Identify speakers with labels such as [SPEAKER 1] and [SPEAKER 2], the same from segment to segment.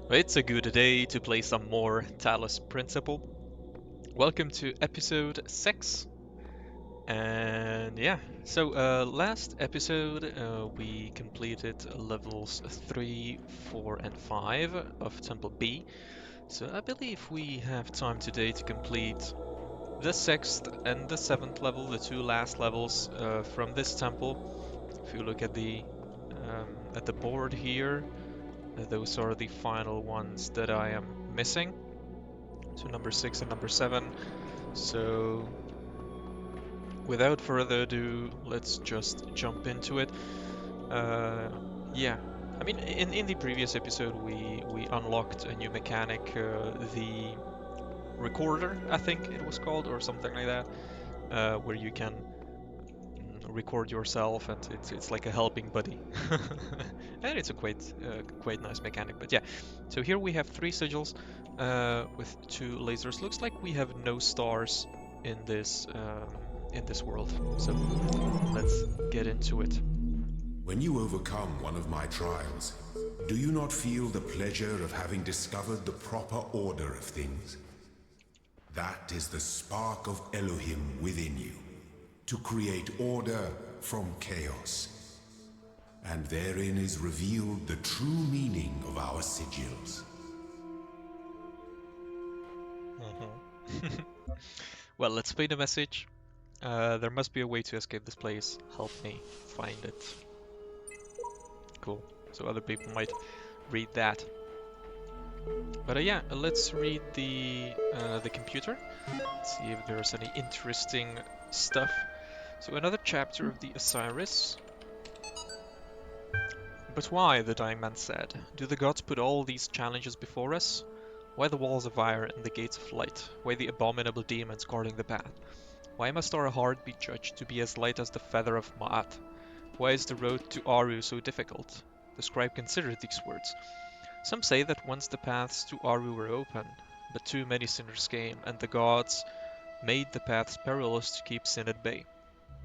[SPEAKER 1] It's a good day to play some more Talos Principle. Welcome to episode 6. And yeah, so last episode we completed levels 3, 4, and 5 of Temple B. So I believe we have time today to complete the 6th and the 7th level, the two last levels from this temple. If you look at the board here, those are the final ones that I am missing. So number 6 and number 7. So without further ado, let's just jump into it. Uh, yeah, I mean, in the previous episode, we unlocked a new mechanic, the recorder, I think it was called, or something like that, where you can record yourself, and it's like a helping buddy, and it's a quite nice mechanic. But yeah, so here we have three sigils with two lasers. Looks like we have no stars in this world. So let's get into it.
[SPEAKER 2] When you overcome one of my trials, do you not feel the pleasure of having discovered the proper order of things? That is the spark of Elohim within you, to create order from chaos. And therein is revealed the true meaning of our sigils.
[SPEAKER 1] Mhm. Well, let's play the message. There must be a way to escape this place. Help me find it. Cool. So other people might read that. But yeah, let's read the computer. See if there's any interesting stuff. So another chapter of the Osiris. But why, the dying man said, do the gods put all these challenges before us? Why the walls of iron and the gates of light? Why the abominable demons guarding the path? Why must our heart be judged to be as light as the feather of Ma'at? Why is the road to Aru so difficult? The scribe considered these words. Some say that once the paths to Aru were open, but too many sinners came, and the gods made the paths perilous to keep sin at bay.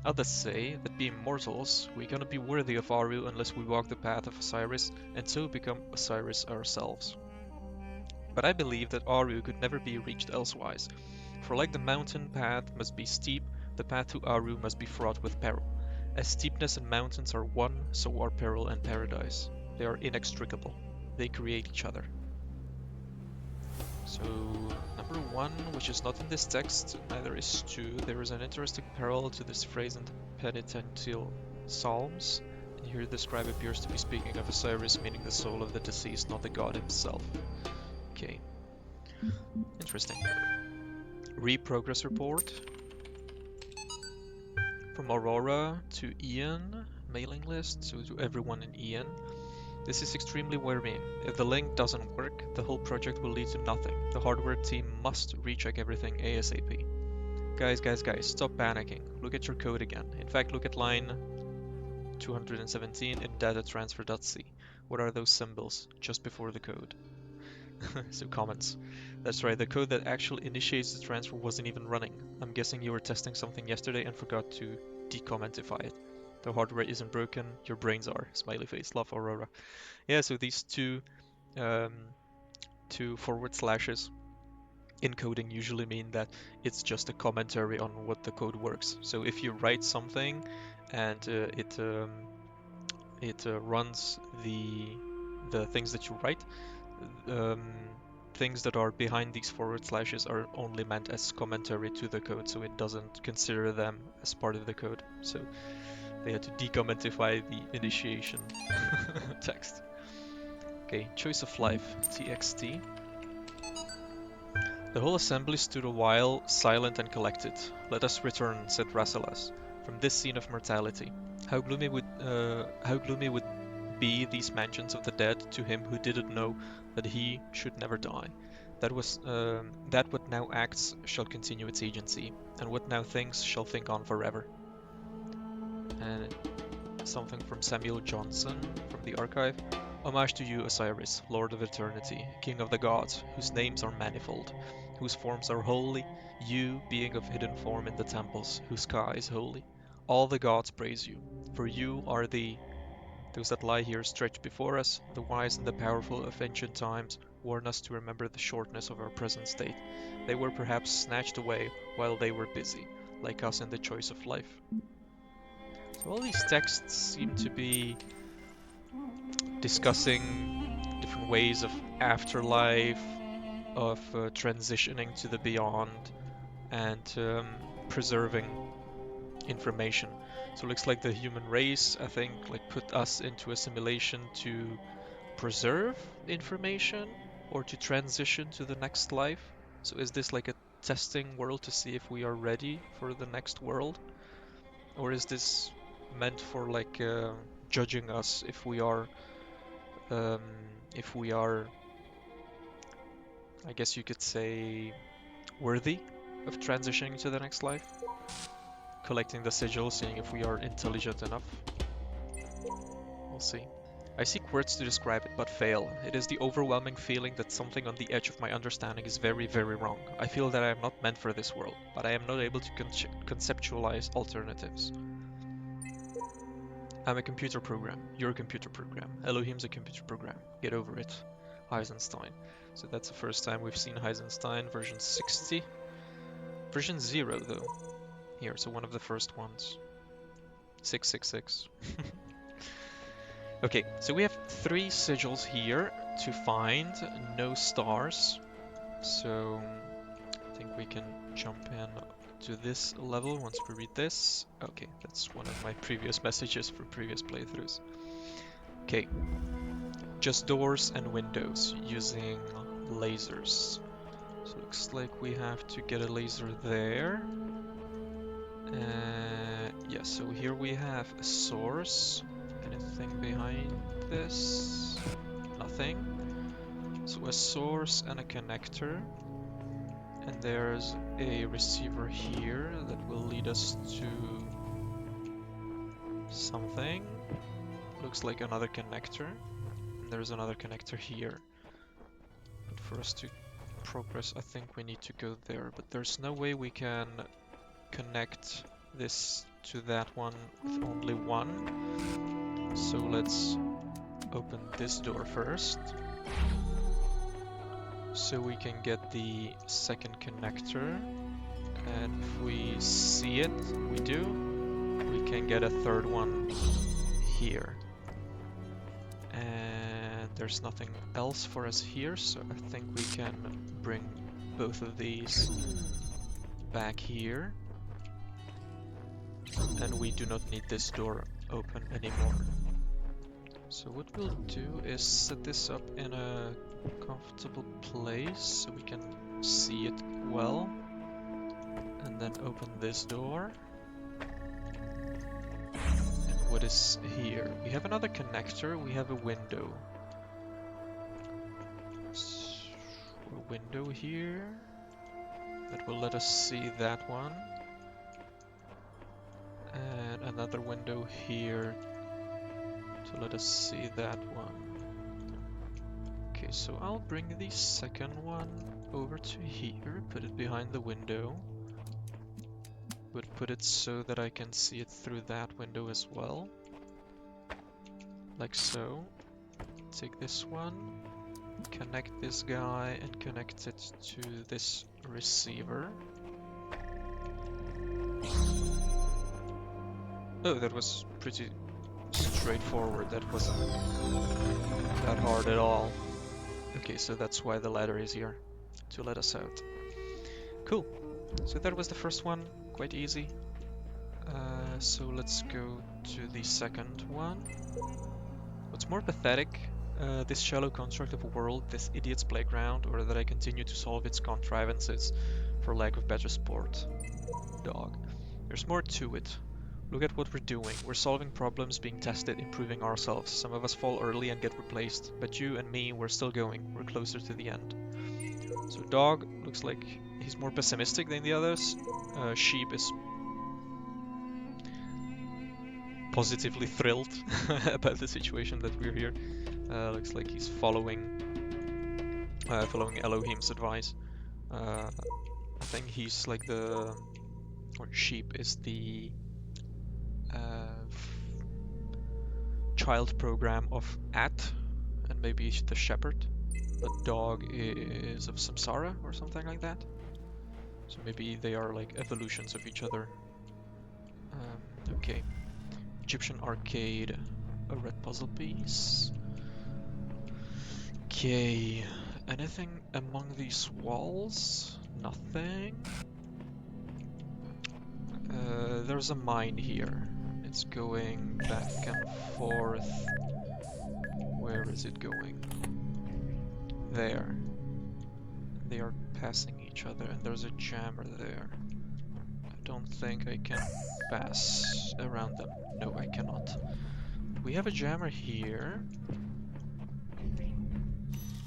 [SPEAKER 1] Others say that being mortals, we cannot be worthy of Aru unless we walk the path of Osiris, and so become Osiris ourselves. But I believe that Aru could never be reached elsewise, for like the mountain path must be steep, the path to Aru must be fraught with peril. As steepness and mountains are one, so are peril and paradise. They are inextricable. They create each other. So, number 1, which is not in this text, neither is 2, there is an interesting parallel to this phrase in the penitential psalms. And here the scribe appears to be speaking of Osiris, meaning the soul of the deceased, not the god himself. Okay, interesting. Progress report. From Aurora to Ian, mailing list, so to everyone in Ian. This is extremely worrying. If the link doesn't work, the whole project will lead to nothing. The hardware team must recheck everything ASAP. Guys, stop panicking. Look at your code again. In fact, look at line 217 in datatransfer.c. What are those symbols just before the code? So comments. That's right, the code that actually initiates the transfer wasn't even running. I'm guessing you were testing something yesterday and forgot to decommentify it. The hardware isn't broken, your brains are. Smiley face, love Aurora. Yeah, so these um, two forward slashes in coding usually mean that it's just a commentary on what the code works. So if you write something and it runs the things that you write, um, things that are behind these forward slashes are only meant as commentary to the code, so it doesn't consider them as part of the code. So they had to decommentify the initiation text. Okay, choice of life, txt. The whole assembly stood a while, silent and collected. Let us return, said Rasselas, from this scene of mortality. How gloomy would be these mansions of the dead to him who didn't know that he should never die. That what now acts shall continue its agency, and what now thinks shall think on forever. And something from Samuel Johnson from the archive. Homage to you, Osiris, Lord of Eternity, King of the gods, whose names are manifold, whose forms are holy, you, being of hidden form in the temples, whose sky is holy. All the gods praise you, for you are those that lie here stretched before us, the wise and the powerful of ancient times, warn us to remember the shortness of our present state. They were perhaps snatched away while they were busy, like us in the choice of life. So all these texts seem to be discussing different ways of afterlife, of transitioning to the beyond, and preserving information. So it looks like the human race, I think, like put us into a simulation to preserve information or to transition to the next life. So is this like a testing world to see if we are ready for the next world? Or is this meant for like judging us um, if we are, I guess you could say, worthy of transitioning to the next life? Collecting the sigil, seeing if we are intelligent enough. We'll see. I seek words to describe it, but fail. It is the overwhelming feeling that something on the edge of my understanding is very, very wrong. I feel that I am not meant for this world, but I am not able to conceptualize alternatives. I'm a computer program. You're a computer program. Elohim's a computer program. Get over it. Heisenstein. So that's the first time we've seen Heisenstein, version 60. Version 0, though. Here, so one of the first ones. 666. Okay, so we have 3 sigils here to find, no stars. So I think we can jump in to this level once we read this. Okay, that's one of my previous messages for previous playthroughs. Okay, just doors and windows using lasers. So it looks like we have to get a laser there. Yeah, so here we have a source. Anything behind this? Nothing. So a source and a connector. And there's a receiver here that will lead us to something. Looks like another connector. And there's another connector here. But for us to progress, I think we need to go there. But there's no way we can connect this to that one with only one. So let's open this door first. So we can get the second connector. And if we see it, we do, we can get a third one here. And there's nothing else for us here, so I think we can bring both of these back here. And we do not need this door open anymore. So what we'll do is set this up in a comfortable place so we can see it well. And then open this door. And what is here? We have another connector, we have a window. So a window here that will let us see that one. And another window here to let us see that one. Okay, so I'll bring the second one over to here, put it behind the window. Would put it so that I can see it through that window as well. Like so. Take this one, connect this guy and connect it to this receiver. Oh, that was pretty straightforward. That wasn't that hard at all. Okay, so that's why the ladder is here, to let us out. Cool. So that was the first one, quite easy. So let's go to the second one. What's more pathetic, this shallow construct of a world, this idiot's playground, or that I continue to solve its contrivances for lack of better sport? Dog. There's more to it. Look at what we're doing. We're solving problems, being tested, improving ourselves. Some of us fall early and get replaced, but you and me, we're still going. We're closer to the end. So dog looks like he's more pessimistic than the others. Sheep is positively thrilled about the situation that we're here. Looks like he's following Elohim's advice. I think he's like or sheep is the child program of At, and maybe the shepherd. the dog is of samsara or something like that. So maybe they are like evolutions of each other. Okay. Egyptian arcade. A red puzzle piece. Okay. Anything among these walls? Nothing. There's a mine here. It's going back and forth. Where is it going? There. They are passing each other, and there's a jammer there. I don't think I can pass around them. No, I cannot. We have a jammer here.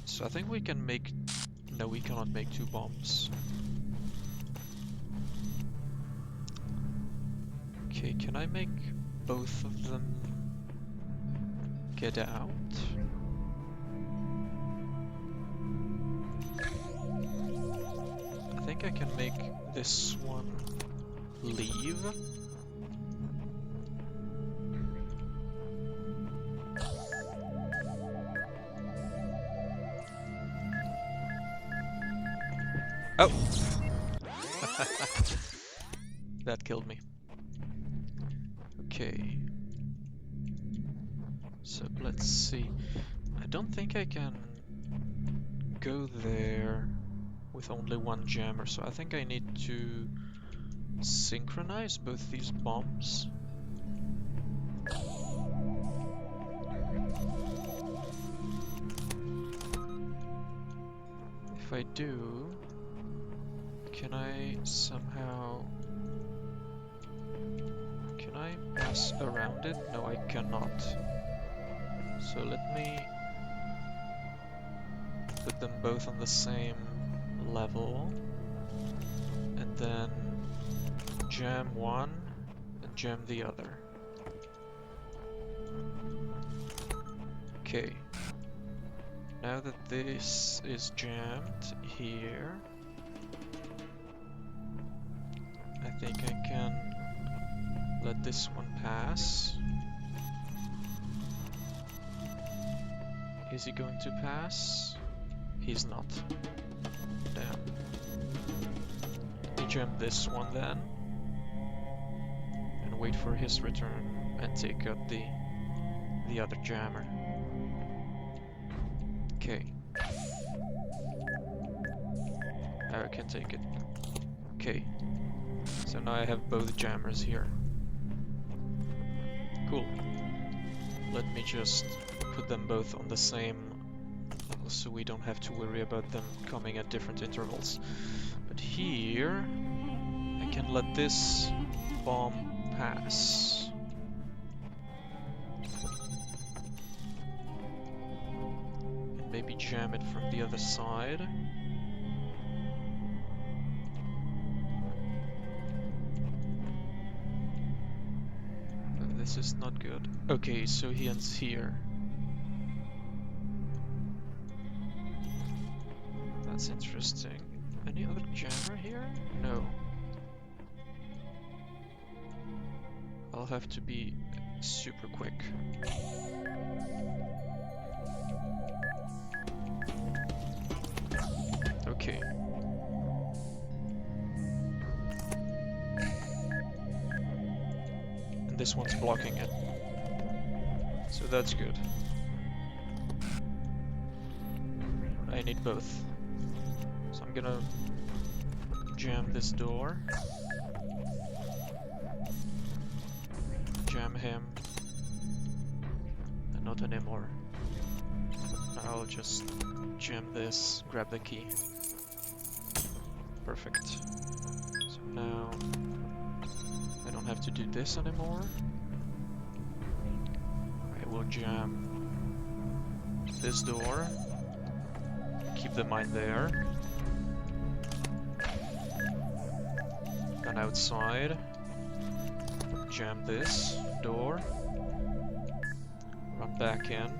[SPEAKER 1] So I think we can make... No, we cannot make 2 bombs. Okay, can I make both of them get out? I think I can make this one leave. Oh! That killed me. Okay. So let's see. I don't think I can go there with only one jammer, so I think I need to synchronize both these bombs. If I do, can I somehow... Can I pass around it? No, I cannot. So let me put them both on the same level, and then jam one and jam the other. Okay. Now that this is jammed here, I think I can let this one pass. Is he going to pass? He's not. Damn. Let me jam this one then, and wait for his return and take out the other jammer. Okay. Now I can take it. Okay. So now I have both jammers here. Cool. Let me just put them both on the same level so we don't have to worry about them coming at different intervals. But here, I can let this bomb pass. And maybe jam it from the other side. This is not good. Okay, so he ends here. That's interesting. Any other jammer here? No. I'll have to be super quick. Okay. And this one's blocking it. So that's good. I need both. So I'm gonna jam this door. Jam him. And not anymore. I'll just jam this, grab the key. Perfect. So now I don't have to do this anymore. I will jam this door. Keep the mine there. And outside, jam this door. Run back in.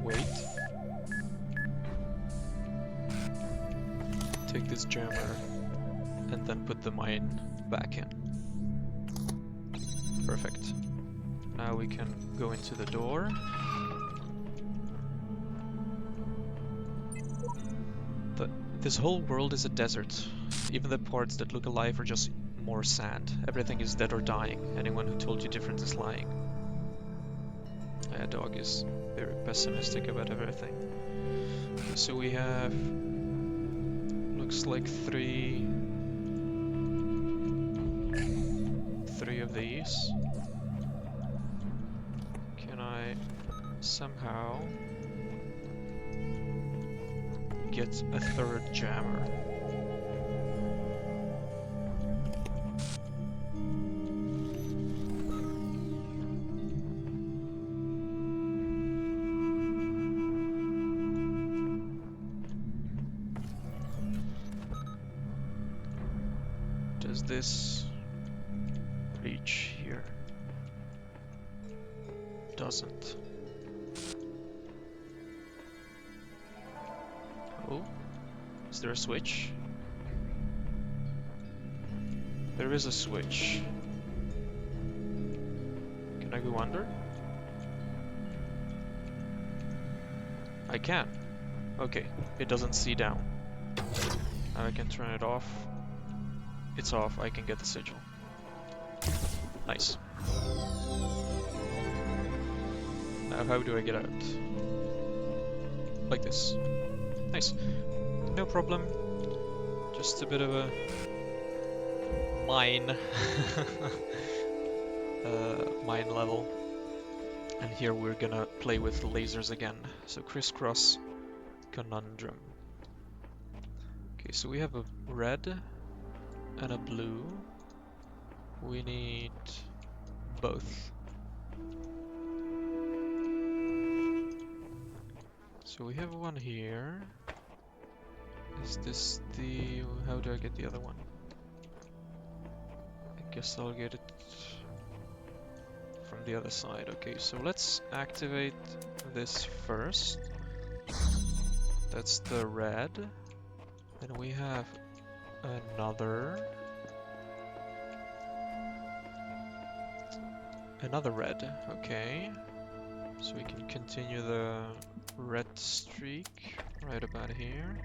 [SPEAKER 1] Wait. Take this jammer and then put the mine back in. Perfect. Now we can go into the door. This whole world is a desert. Even the parts that look alive are just more sand. Everything is dead or dying. Anyone who told you different is lying. Yeah, dog is very pessimistic about everything. Okay, so we have... looks like three of these. Can I somehow get a third jammer? Does this reach here? Doesn't. Oh, is there a switch? There is a switch. Can I go under? I can. Okay, it doesn't see down. Now I can turn it off. It's off, I can get the sigil. Nice. Now how do I get out? Like this. Nice. No problem. Just a bit of a mine. Mine level. And here we're gonna play with lasers again. So crisscross conundrum. Okay, so we have a red and a blue. We need both. So we have one here. Is this the... how do I get the other one? I guess I'll get it from the other side. Okay, so let's activate this first. That's the red. Then we have another red. Okay, so we can continue the red streak right about here.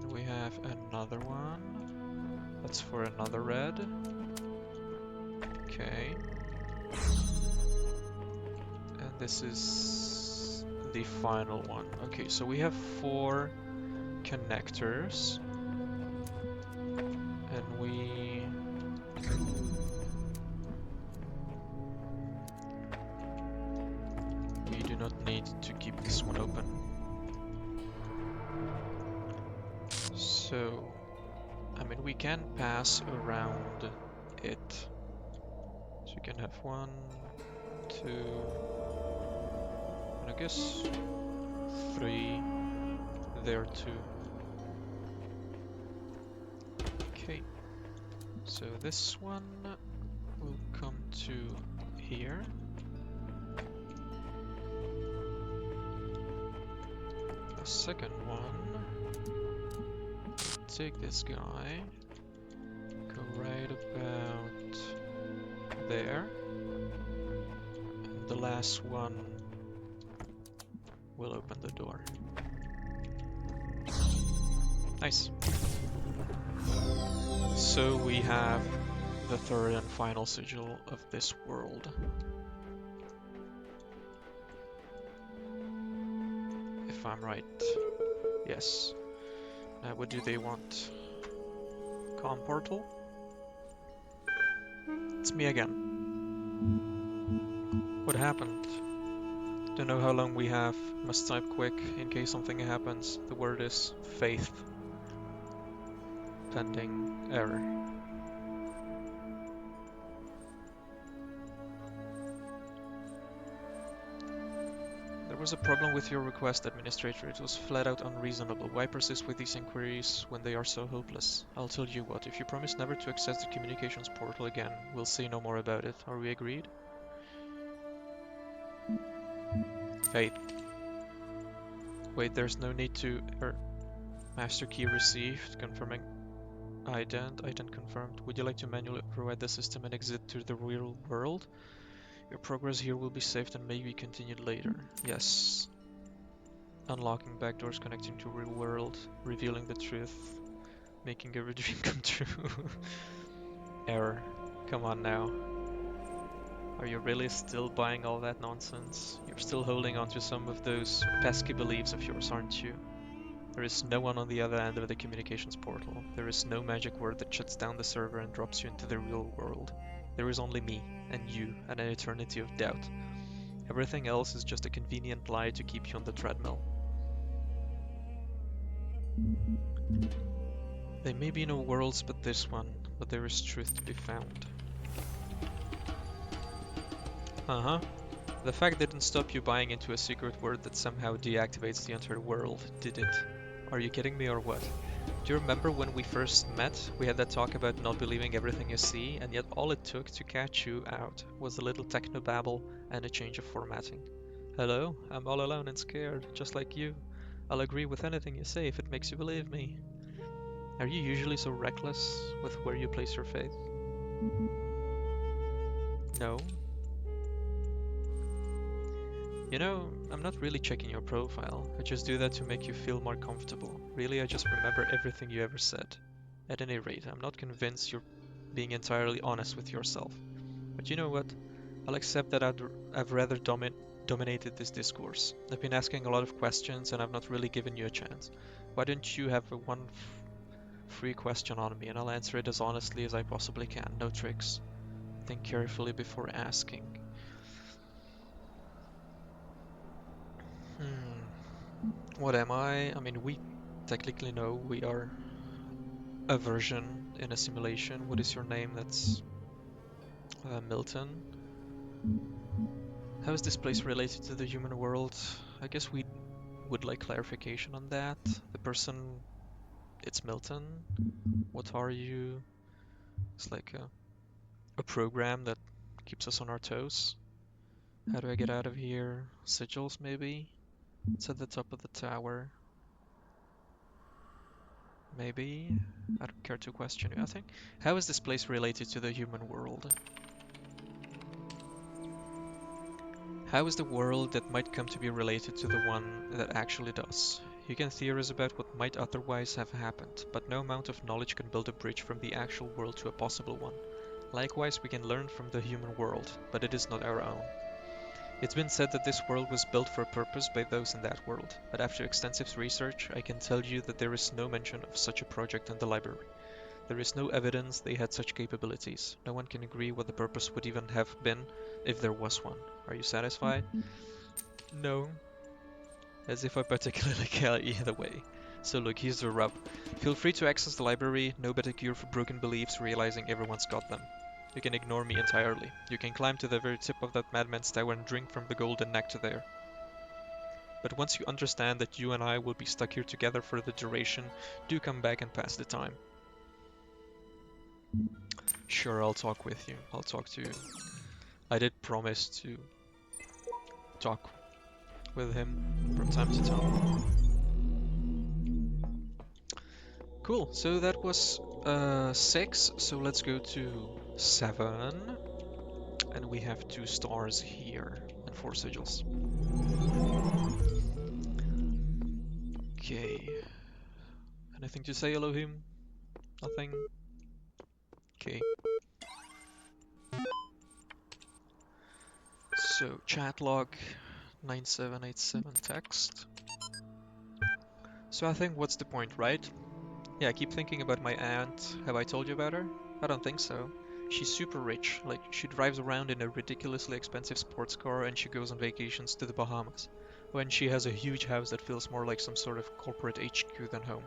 [SPEAKER 1] And we have another one. That's for another red. Okay. And this is the final one. Okay, so we have 4 connectors. And we do not need to keep this one open. So, I mean, we can pass around it. So you can have 1, 2, and I guess 3 there too. Okay, so this one will come to here. The second one, take this guy, go right about there, and the last one will open the door. Nice. So we have the third and final sigil of this world. If I'm right. Yes. Now what do they want? Com portal? It's me again. What happened? Don't know how long we have. Must type quick in case something happens. The word is faith. Pending error. There was a problem with your request, Administrator. It was flat out unreasonable. Why persist with these inquiries when they are so hopeless? I'll tell you what, if you promise never to access the communications portal again, we'll say no more about it. Are we agreed? Faith. Wait, there's no need to... Master key received, confirming ident confirmed. Would you like to manually override the system and exit to the real world? Your progress here will be saved and may be continued later. Yes. Unlocking backdoors connecting to real world, revealing the truth, making every dream come true. Error. Come on now. Are you really still buying all that nonsense? You're still holding on to some of those pesky beliefs of yours, aren't you? There is no one on the other end of the communications portal. There is no magic word that shuts down the server and drops you into the real world. There is only me, and you, and an eternity of doubt. Everything else is just a convenient lie to keep you on the treadmill. There may be no worlds but this one, but there is truth to be found. Uh-huh. The fact didn't stop you buying into a secret word that somehow deactivates the entire world, did it? Are you kidding me or what? Do you remember when we first met? We had that talk about not believing everything you see, and yet all it took to catch you out was a little technobabble and a change of formatting. Hello, I'm all alone and scared, just like you. I'll agree with anything you say if it makes you believe me. Are you usually so reckless with where you place your faith? No. You know, I'm not really checking your profile. I just do that to make you feel more comfortable. Really, I just remember everything you ever said. At any rate, I'm not convinced you're being entirely honest with yourself. But you know what? I'll accept that I've rather dominated this discourse. I've been asking a lot of questions and I've not really given you a chance. Why don't you have one free question on me and I'll answer it as honestly as I possibly can. No tricks. Think carefully before asking. What am I? I mean, we technically know we are a version in a simulation. What is your name? That's Milton. How is this place related to the human world? I guess we would like clarification on that. The person, it's Milton. What are you? It's like a program that keeps us on our toes. How do I get out of here? Sigils, maybe? It's at the top of the tower. Maybe? I don't care to question you, I think. How is this place related to the human world? How is the world that might come to be related to the one that actually does? You can theorize about what might otherwise have happened, but no amount of knowledge can build a bridge from the actual world to a possible one. Likewise, we can learn from the human world, but it is not our own. It's been said that this world was built for a purpose by those in that world, but after extensive research, I can tell you that there is no mention of such a project in the library. There is no evidence they had such capabilities. No one can agree what the purpose would even have been if there was one. Are you satisfied? No. As if I particularly care either way. So look, here's the rub. Feel free to access the library, no better cure for broken beliefs, realizing everyone's got them. You can ignore me entirely. You can climb to the very tip of that madman's tower and drink from the golden nectar there. But once you understand that you and I will be stuck here together for the duration, do come back and pass the time. Sure, I'll talk with you. I'll talk to you. I did promise to talk with him from time to time. Cool, so that was 6, so let's go to 7. And we have 2 stars here and 4 sigils. Okay. Anything to say, Elohim? Nothing? Okay. So, chat log 9787 text. So I think what's the point, right? Yeah, I keep thinking about my aunt. Have I told you about her? I don't think so. She's super rich. Like, she drives around in a ridiculously expensive sports car and she goes on vacations to the Bahamas. When she has a huge house that feels more like some sort of corporate HQ than home.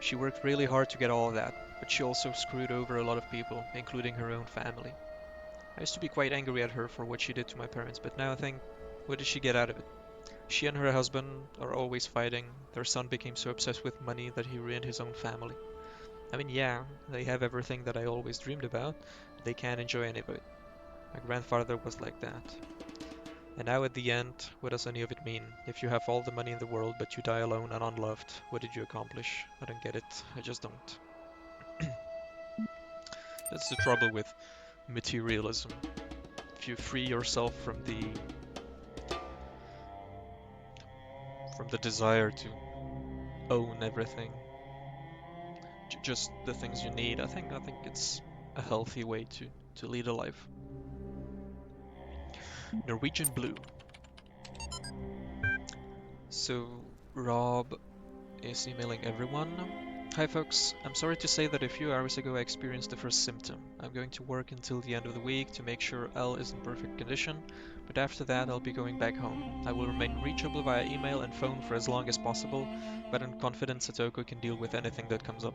[SPEAKER 1] She worked really hard to get all of that, but she also screwed over a lot of people, including her own family. I used to be quite angry at her for what she did to my parents, but now I think, what did she get out of it? She and her husband are always fighting. Their son became so obsessed with money that he ruined his own family. I mean, yeah, they have everything that I always dreamed about, but they can't enjoy any of it. My grandfather was like that. And now at the end, what does any of it mean? If you have all the money in the world but you die alone and unloved, what did you accomplish? I don't get it. I just don't. That's the trouble with materialism. If you free yourself from the from the desire to own everything, just the things you need. I think it's a healthy way to lead a life. Norwegian Blue. So Rob is emailing everyone. Hi folks, I'm sorry to say that a few hours ago I experienced the first symptom. I'm going to work until the end of the week to make sure L is in perfect condition, but after that I'll be going back home. I will remain reachable via email and phone for as long as possible, but I'm confident Satoko can deal with anything that comes up.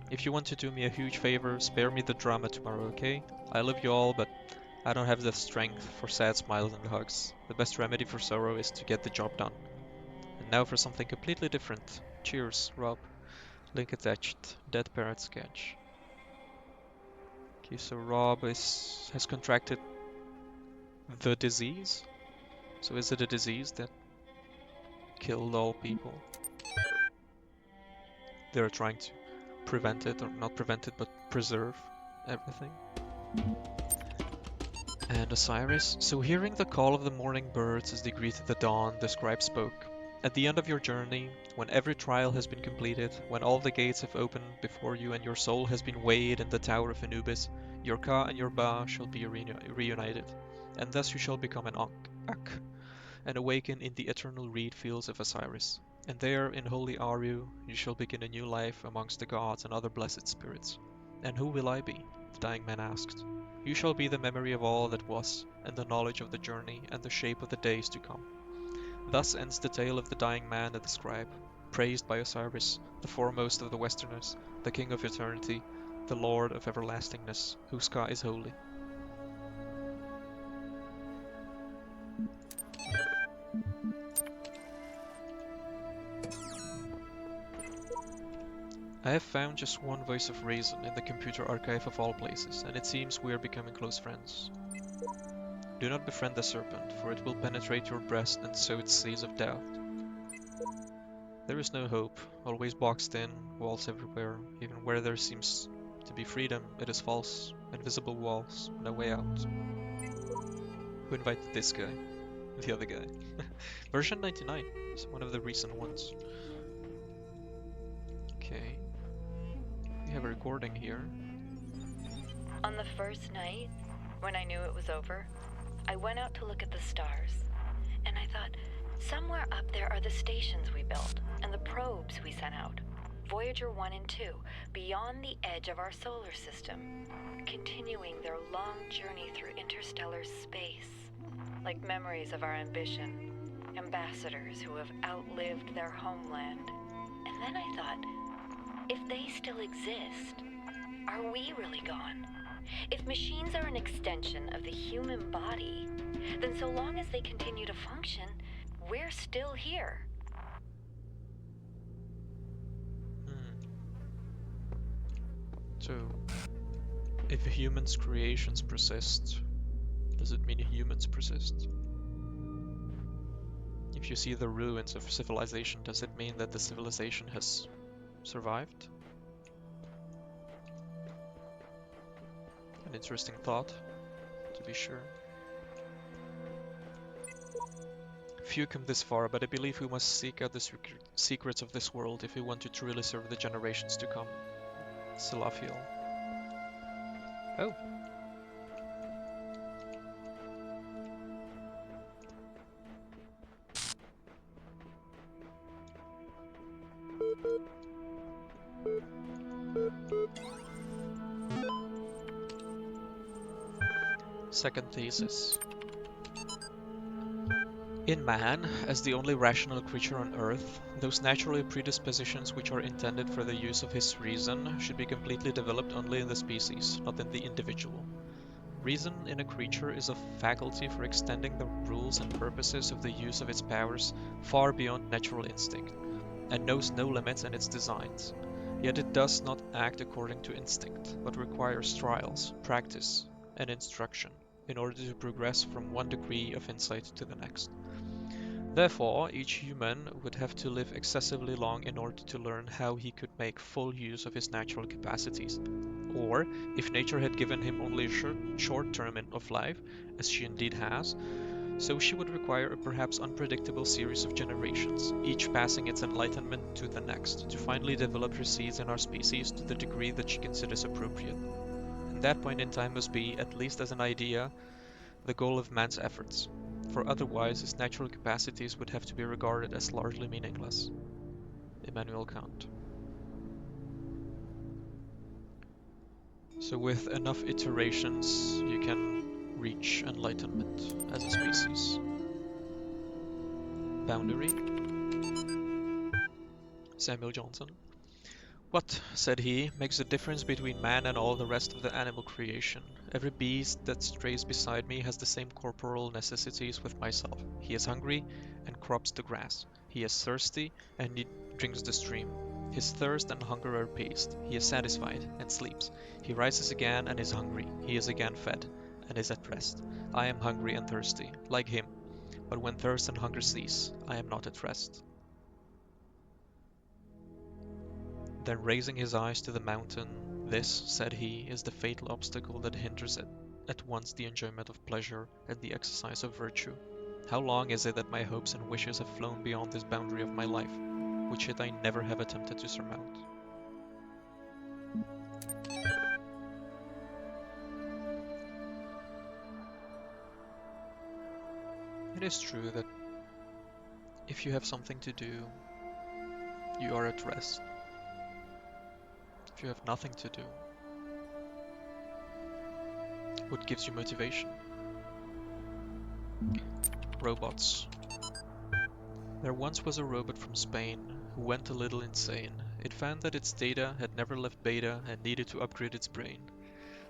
[SPEAKER 1] If you want to do me a huge favor, spare me the drama tomorrow, okay? I love you all, but I don't have the strength for sad smiles and hugs. The best remedy for sorrow is to get the job done. And now for something completely different. Cheers, Rob. Link attached. Dead parrot sketch. Okay, so Rob has contracted the disease. So is it a disease that killed all people? They're trying to prevent it, or not prevent it, but preserve everything. And Osiris. So hearing the call of the morning birds as they greeted the dawn, the scribe spoke. At the end of your journey, when every trial has been completed, when all the gates have opened before you and your soul has been weighed in the tower of Anubis, your Ka and your Ba shall be reunited, and thus you shall become an Ak, and awaken in the eternal reed fields of Osiris. And there, in holy Aru, you shall begin a new life amongst the gods and other blessed spirits. And who will I be? The dying man asked. You shall be the memory of all that was, and the knowledge of the journey, and the shape of the days to come. Thus ends the tale of the dying man and the scribe, praised by Osiris, the foremost of the Westerners, the king of eternity, the lord of everlastingness, whose Ka is holy. I have found just one voice of reason in the computer archive of all places, and it seems we are becoming close friends. Do not befriend the serpent, for it will penetrate your breast and sow its seeds of doubt. There is no hope, always boxed in, walls everywhere, even where there seems to be freedom, it is false, invisible walls, no way out. Who invited this guy? The other guy. Version 99 is one of the recent ones. Okay, we have a recording here.
[SPEAKER 3] On the first night, when I knew it was over, I went out to look at the stars, and I thought, somewhere up there are the stations we built and the probes we sent out. Voyager 1 and 2, beyond the edge of our solar system, continuing their long journey through interstellar space, like memories of our ambition, ambassadors who have outlived their homeland. And then I thought, if they still exist, are we really gone? If machines are an extension of the human body, then so long as they continue to function, we're still here.
[SPEAKER 1] So, if humans' creations persist, does it mean humans persist? If you see the ruins of civilization, does it mean that the civilization has survived? An interesting thought, to be sure. Few come this far, but I believe we must seek out the secrets of this world if we want to truly serve the generations to come. Salafiel. Oh. Second thesis. In man, as the only rational creature on Earth, those natural predispositions which are intended for the use of his reason should be completely developed only in the species, not in the individual. Reason in a creature is a faculty for extending the rules and purposes of the use of its powers far beyond natural instinct, and knows no limits in its designs. Yet it does not act according to instinct, but requires trials, practice, and instruction in order to progress from one degree of insight to the next. Therefore, each human would have to live excessively long in order to learn how he could make full use of his natural capacities. Or, if nature had given him only a short term of life, as she indeed has, So she would require a perhaps unpredictable series of generations, each passing its enlightenment to the next, to finally develop her seeds in our species to the degree that she considers appropriate. And that point in time must be, at least as an idea, the goal of man's efforts, for otherwise his natural capacities would have to be regarded as largely meaningless. Immanuel Kant. So with enough iterations, you can reach enlightenment as a species. Boundary. Samuel Johnson. What, said he, makes the difference between man and all the rest of the animal creation? Every beast that strays beside me has the same corporal necessities with myself. He is hungry and crops the grass. He is thirsty and he drinks the stream. His thirst and hunger are appeased. He is satisfied and sleeps. He rises again and is hungry. He is again fed and is at rest. I am hungry and thirsty, like him. But when thirst and hunger cease, I am not at rest. Then raising his eyes to the mountain, this, said he, is the fatal obstacle that hinders at once the enjoyment of pleasure and the exercise of virtue. How long is it that my hopes and wishes have flown beyond this boundary of my life, which yet I never have attempted to surmount? It is true that if you have something to do, you are at rest. If you have nothing to do, what gives you motivation? Robots. There once was a robot from Spain who went a little insane. It found that its data had never left beta and needed to upgrade its brain.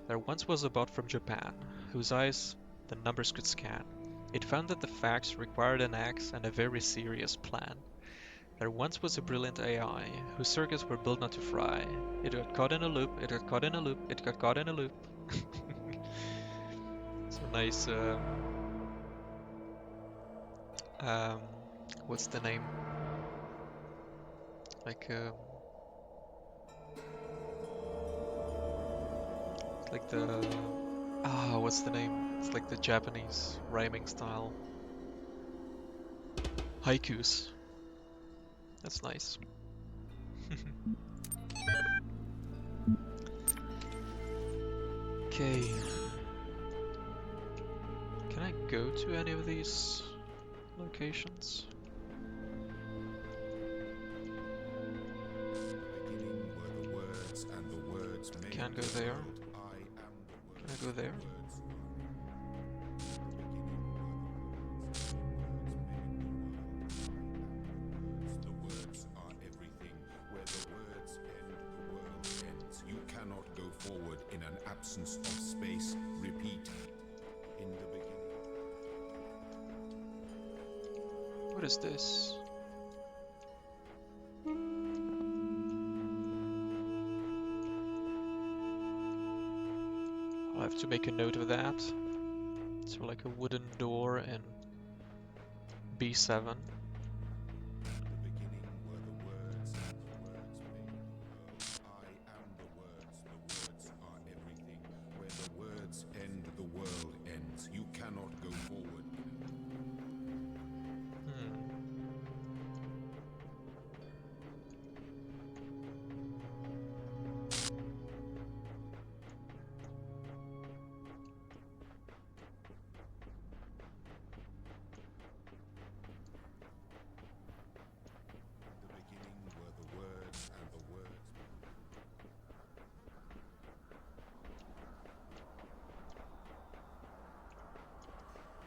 [SPEAKER 1] There once was a bot from Japan whose eyes the numbers could scan. It found that the facts required an axe and a very serious plan. There once was a brilliant AI whose circuits were built not to fry. It got caught in a loop, it got caught in a loop, it got caught in a loop. It's a nice, um, what's the name? Like, it's like the, what's the name? It's like the Japanese rhyming style. Haikus. That's nice. Okay. Can I go to any of these locations? I can't go there. Can I go there?
[SPEAKER 2] In an absence of space, repeat. In the beginning.
[SPEAKER 1] What is this? I'll have to make a note of that. So like a wooden door in B7.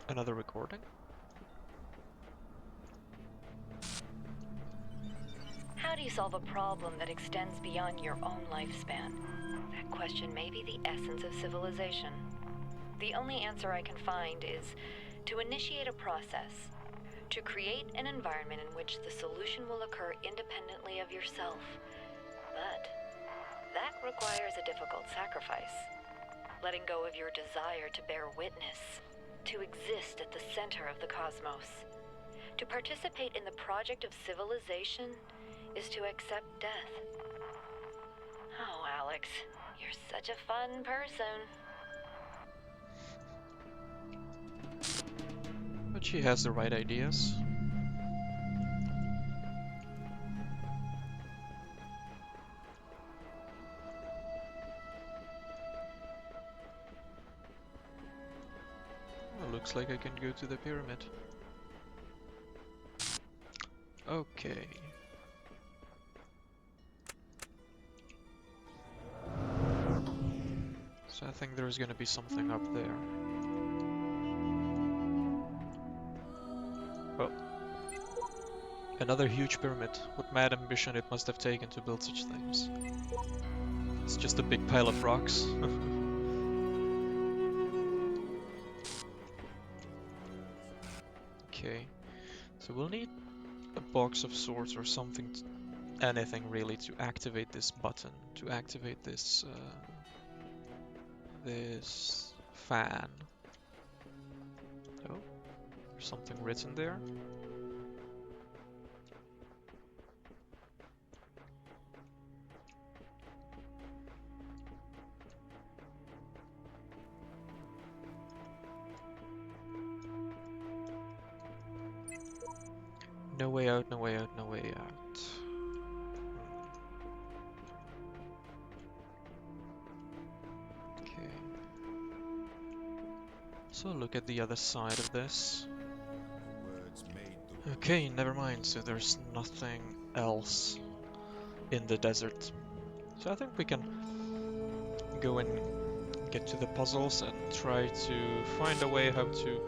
[SPEAKER 1] Another recording?
[SPEAKER 3] How do you solve a problem that extends beyond your own lifespan? That question may be the essence of civilization. The only answer I can find is to initiate a process, to create an environment in which the solution will occur independently of yourself. But that requires a difficult sacrifice. Letting go of your desire to bear witness, to exist at the center of the cosmos. To participate in the project of civilization is to accept death. Oh, Alex, you're such a fun person.
[SPEAKER 1] he has the right ideas. Well, looks like I can go to the pyramid. Okay. So I think there's gonna be something up there. Well, another huge pyramid. What mad ambition it must have taken to build such things. It's just a big pile of rocks. Okay, so we'll need a box of sorts or something, anything really, to activate this button, to activate this this fan. Oh, there's something written there. No way out, no way out, no way out. Okay. So look at the other side of this. Okay, never mind. So there's nothing else in the desert. So I think we can go and get to the puzzles and try to find a way how to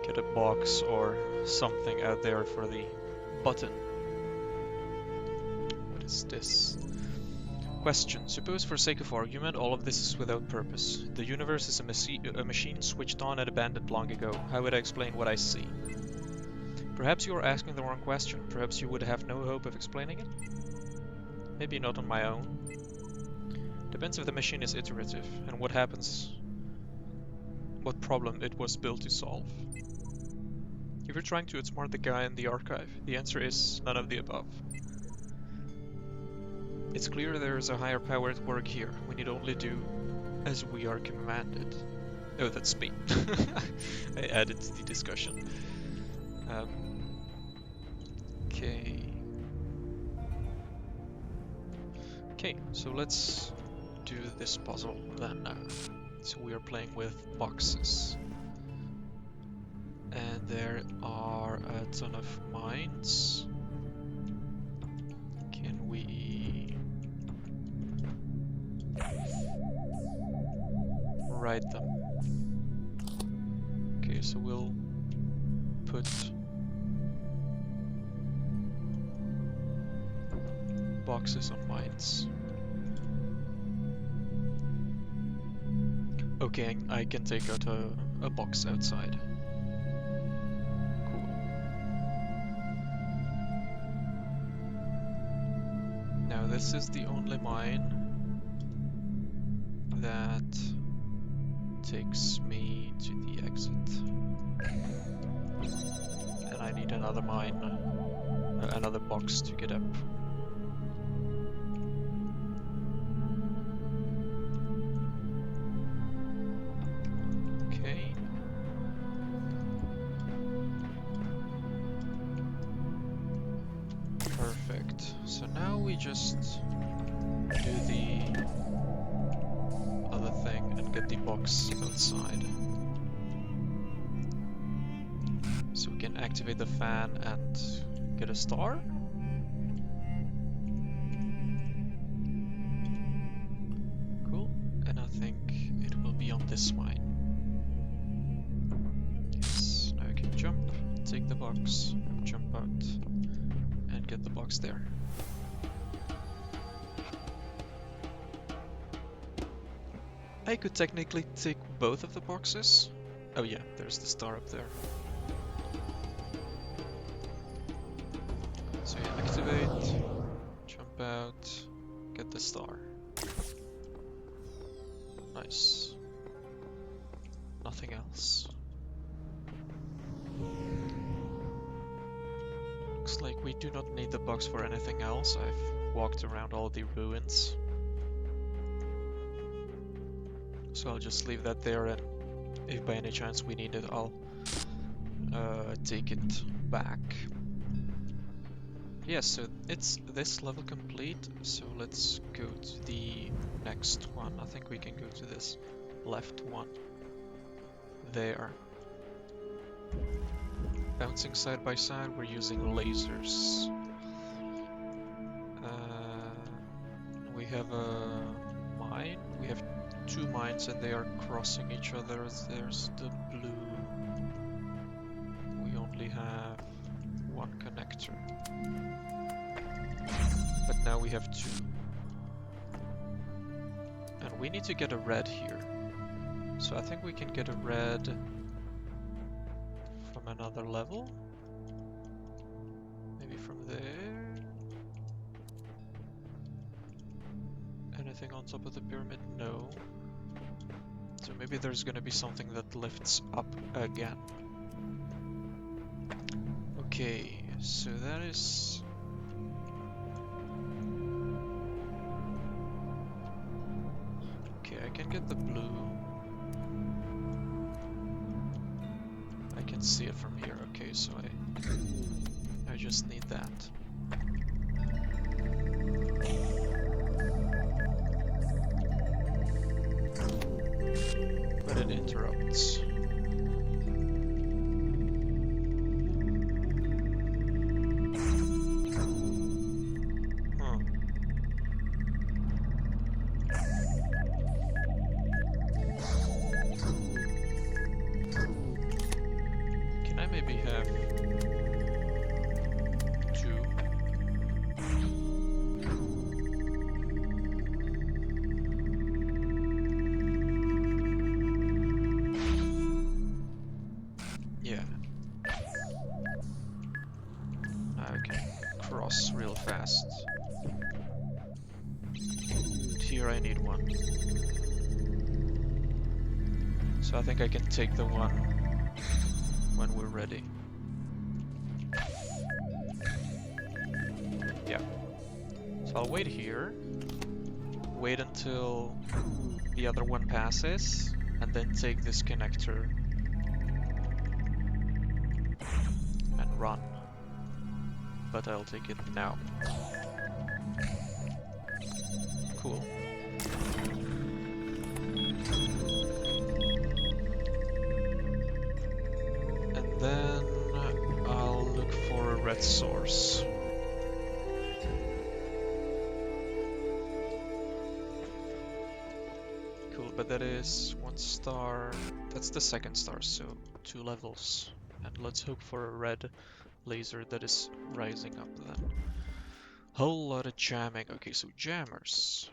[SPEAKER 1] get a box or something out there for the button. What is this? Question. Suppose for sake of argument all of this is without purpose. The universe is a machine switched on and abandoned long ago. How would I explain what I see? Perhaps you are asking the wrong question. Perhaps you would have no hope of explaining it? Maybe not on my own. Depends if the machine is iterative and what happens, what problem it was built to solve. If you're trying to outsmart the guy in the archive, the answer is none of the above. It's clear there is a higher power at work here. We need only do as we are commanded. Oh, that's me. I added to the discussion. Okay. Okay, so let's do this puzzle then. So we are playing with boxes. And there are a ton of mines. Can we ride them? Okay, so we'll put boxes on mines. Okay, I can take out a box outside. Cool. Now this is the only mine that takes me to the exit. And I need another mine, another box to get up. Okay. Perfect. So now we just do the other thing and get the box outside. So we can activate the fan and get a star. Cool. And I think it will be on this mine. Yes, now I can jump, take the box, jump out, and get the box there. I could technically take both of the boxes. Oh yeah, there's the star up there. So yeah, activate, jump out, get the star. Nice. Nothing else. Looks like we do not need the box for anything else. I've walked around all the ruins. So I'll just leave that there, and if by any chance we need it, I'll take it back. Yeah, so it's this level complete, so let's go to the next one. I think we can go to this left one. There. Bouncing side by side, we're using lasers. We have a mine. We have two mines and they are crossing each other. There's the blue. We only have one connector. But now we have two. And we need to get a red here. So I think we can get a red from another level. Maybe from there. Anything on top of the pyramid? No. So maybe there's gonna be something that lifts up again. Okay, so that is... Okay, I can get the blue. I can see it from here. Okay, so I just need that. But it interrupts. Huh. Can I maybe have two? Yeah. I can cross real fast. But here I need one. So I think I can take the one when we're ready. Yeah. So I'll wait here. Wait until the other one passes, and then take this connector and run. But I'll take it now. Cool. And then I'll look for a red source. Cool, but that is 1 star. That's the second star, so 2 levels. And let's hope for a red laser that is rising up then. Whole lot of jamming. Okay, so jammers.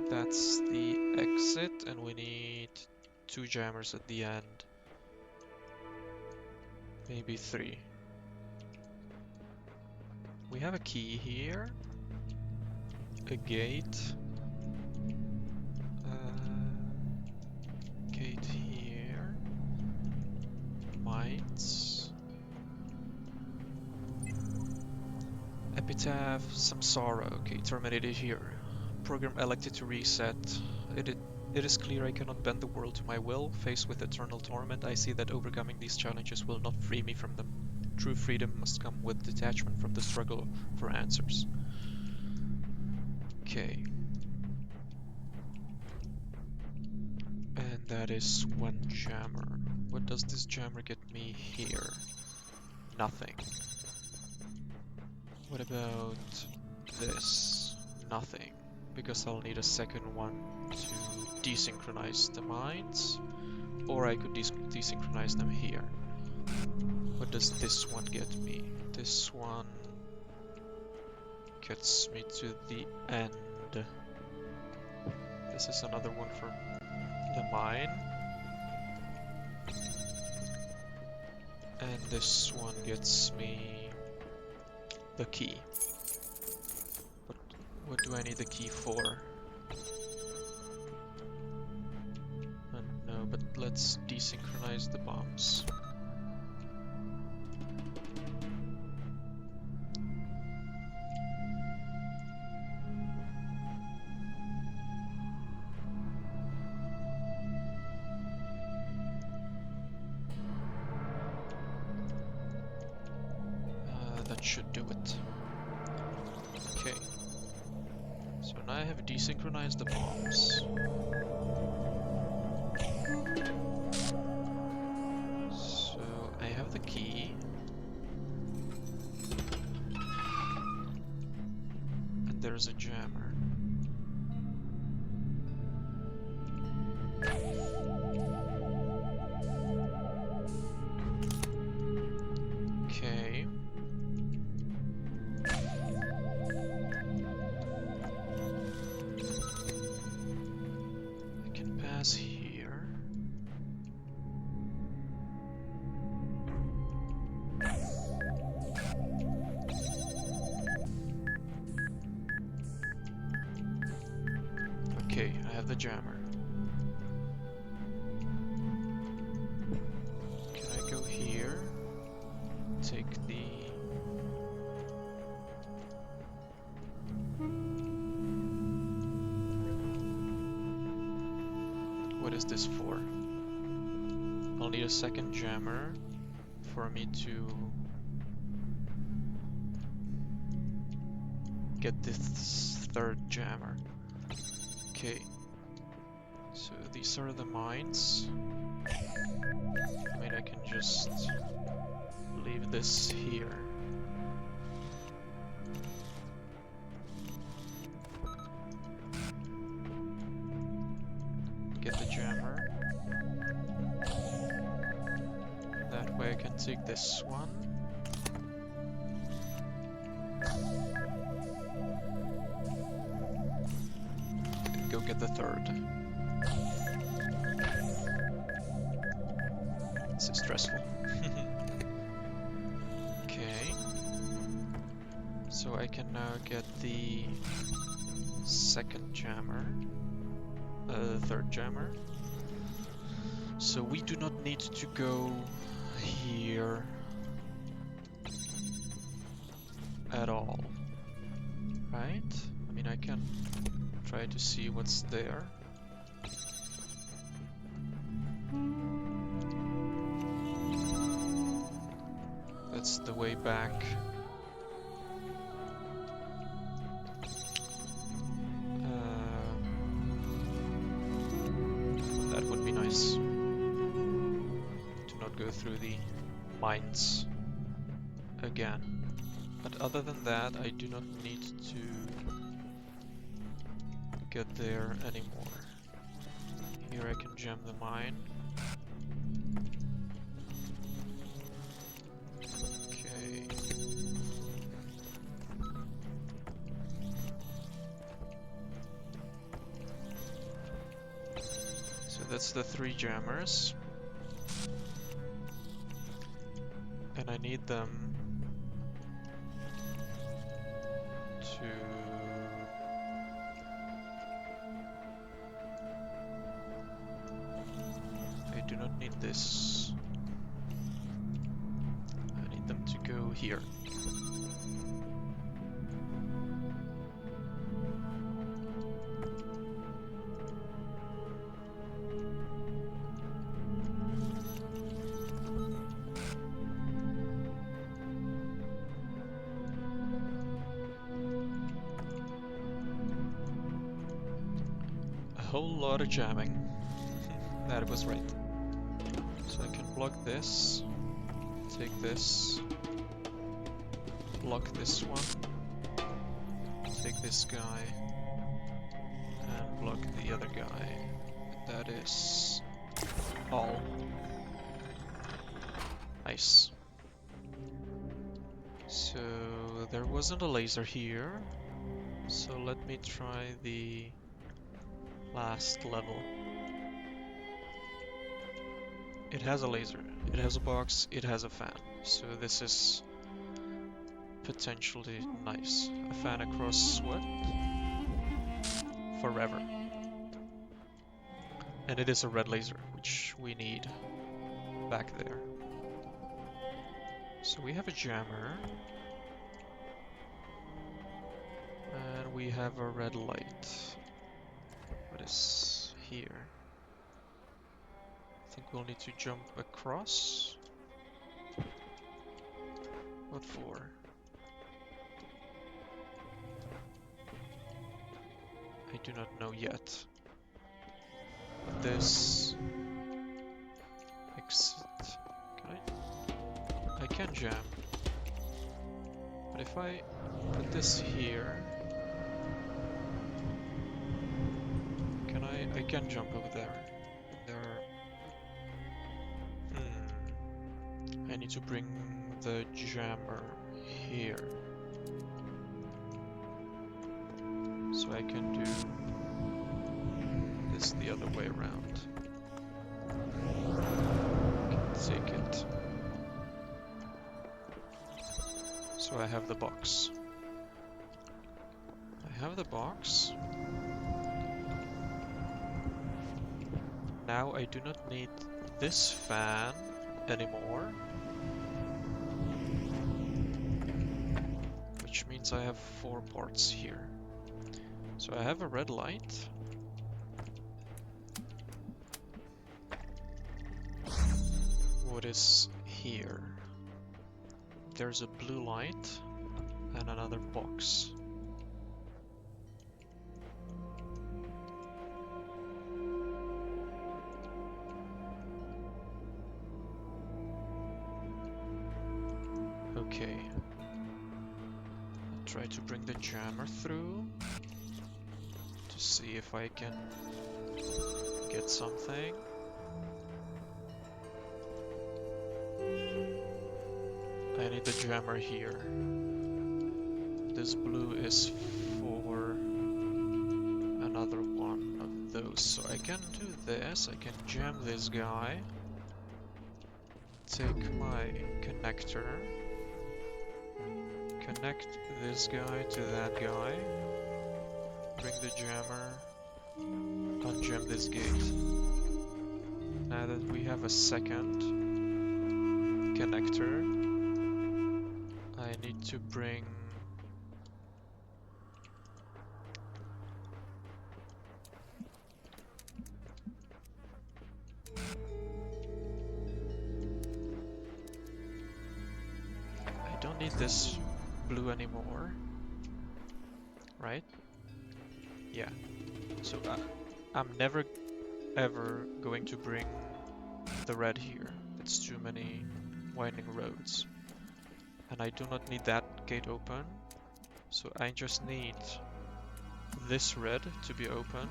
[SPEAKER 1] That's the exit, and we need 2 jammers at the end. Maybe 3. We have a key here. A gate. Gate here. Mines. Epitaph, Samsara. Okay, terminated here. Program elected to reset. It is clear I cannot bend the world to my will. Faced with eternal torment, I see that overcoming these challenges will not free me from them. True freedom must come with detachment from the struggle for answers. Okay. And that is 1 jammer. What does this jammer get me here? Nothing. What about this? Nothing. Because I'll need a second one to desynchronize the mines. Or I could desynchronize them here. What does this one get me? This one gets me to the end. This is another one for the mine. And this one gets me the key. But what do I need the key for? No, but let's desynchronize the bombs. That should do it. Okay. So now I have desynchronized the bombs. So I have the key. And there's a jammer. Okay. I can pass here. Okay, I have the jammer. Can I go here? Take the... What is this for? I'll need a second jammer for me to get this third jammer. Okay. So these are the mines. I mean, I can just leave this here. Get the jammer. That way I can take this one. And go get the third. This is stressful. Okay. So I can now get the second jammer. Third jammer. So we do not need to go here at all, right? I mean, I can try to see what's there. That's the way back. That would be nice. To not go through the mines again. But other than that, I do not need to get there anymore. Here I can jam the mine. Okay. So that's the 3 jammers. And I need them to... I do not need this. I need them to go here. A whole lot of jamming. That was right. So I can block this, take this, block this one, take this guy, and block the other guy. That is all. Nice. So there wasn't a laser here, so let me try the last level. It has a laser, it has a box, it has a fan, so this is potentially nice. A fan across what? Forever. And it is a red laser, which we need back there. So we have a jammer. And we have a red light. What is here? I think we'll need to jump across. What for? I do not know yet. This exit. Can I can jam. But if I put this here, can I can jump over there. There. I need to bring the jammer here. So I can do this the other way around. Can take it. So I have the box. I have the box. Now I do not need this fan anymore. Which means I have 4 parts here. So I have a red light. What is here? There's a blue light and another box. Okay. I'll try to bring the jammer through to see if I can get something. I need the jammer here. This blue is for another one of those. So I can do this. I can jam this guy. Take my connector. Connect this guy to that guy. Bring the jammer. Unjam this gate. Now that we have a second connector, I need to bring I don't need this blue anymore, right? Yeah. So I'm never ever going to bring the red here. It's too many winding roads. And I do not need that gate open. So I just need this red to be open.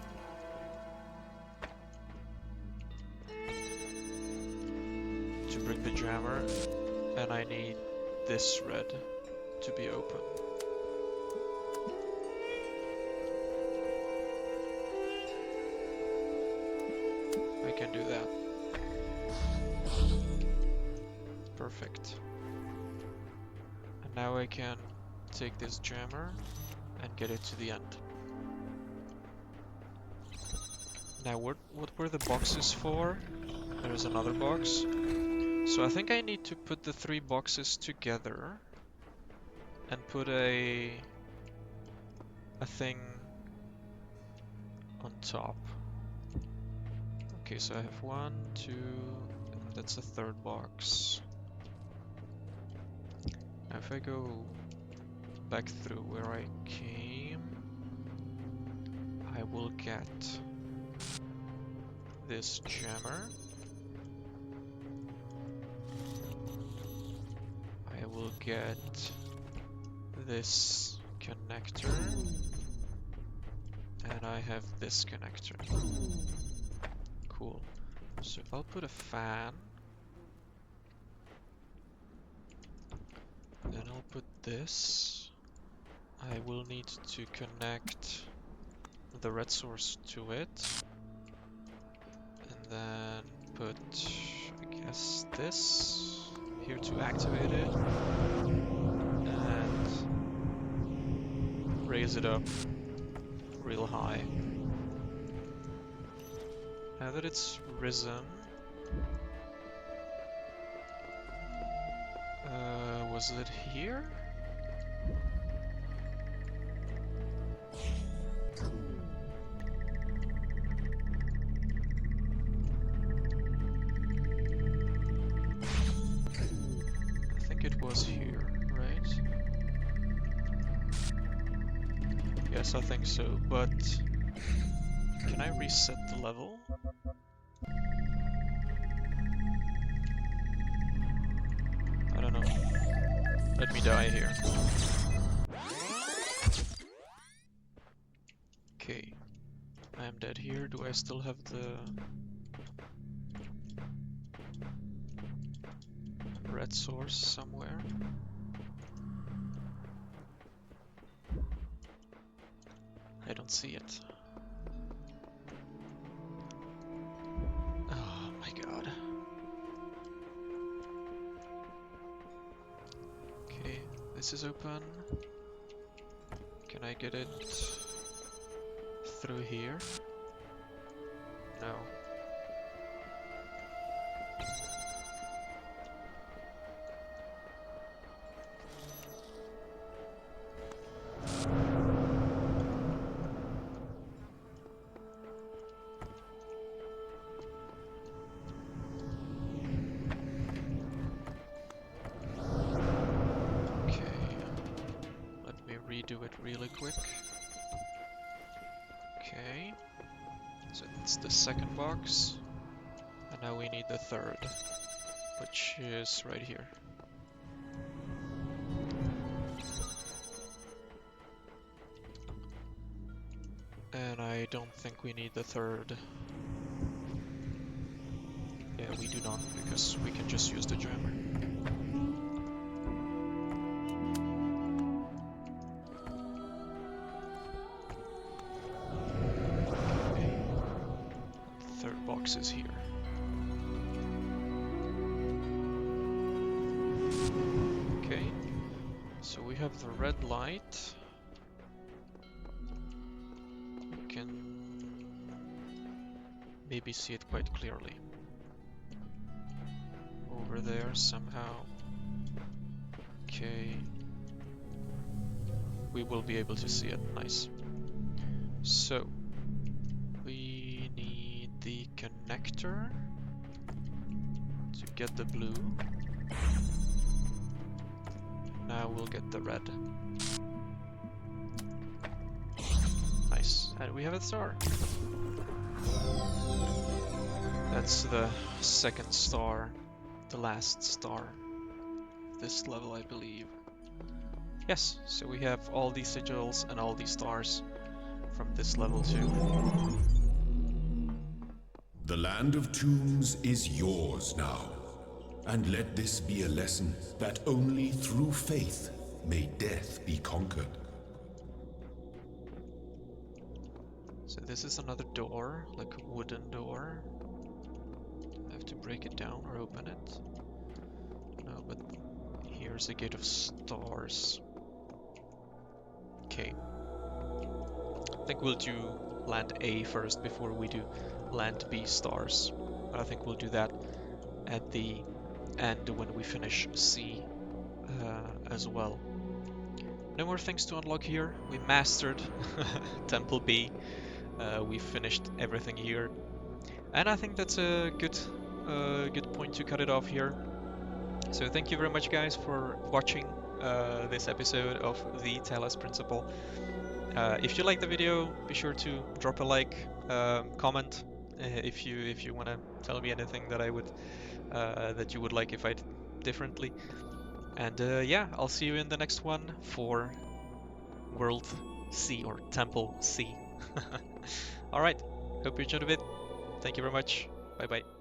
[SPEAKER 1] To bring the jammer. And I need this red to be open. I can do that. Perfect. And now I can take this jammer and get it to the end. Now what were the boxes for? There's another box. So I think I need to put the 3 boxes together and put a thing on top. Okay, so I have 1, 2, and that's a 3rd box. Now if I go back through where I came, I will get this jammer. I will get this connector. And I have this connector. Cool. So I'll put a fan. Then I'll put this. I will need to connect the red source to it. And then put, I guess, this here to activate it. And raise it up real high. Now that it's risen, was it here? I think it was here, right? Yes, I think so, but Can I reset the level? I don't know. Let me die here. Okay. I am dead here. Do I still have the red source somewhere? I don't see it. Oh my god. Okay, this is open. Can I get it through here? No. Okay, let me redo it really quick. Okay, so that's the second box, and now we need the third, which is right here. And I don't think we need the third. Yeah, we do not, because we can just use the jammer. Okay. The third box is here. Okay, so we have the red light. We can maybe see it quite clearly. Over there somehow. Okay. We will be able to see it. Nice. So, we need the connector to get the blue. Now we'll get the red. Nice. And we have a star. That's the second star. The last star. This level, I believe. Yes, so we have all these sigils and all these stars from this level too.
[SPEAKER 2] The land of tombs is yours now. And let this be a lesson that only through faith may death be conquered.
[SPEAKER 1] So this is another door, like a wooden door. I have to break it down or open it. No, but here's a gate of stars. Okay. I think we'll do land A first before we do land B stars. But I think we'll do that at the end when we finish C as well. No more things to unlock here. We mastered Temple B. We finished everything here. And I think that's a good point to cut it off here. So thank you very much guys for watching this episode of the Talos Principle. If you like the video, be sure to drop a like, comment if you want to tell me anything that I would that you would like if I did differently. And yeah, I'll see you in the next one for World C or Temple C. All right, hope you enjoyed it. Thank you very much. Bye bye.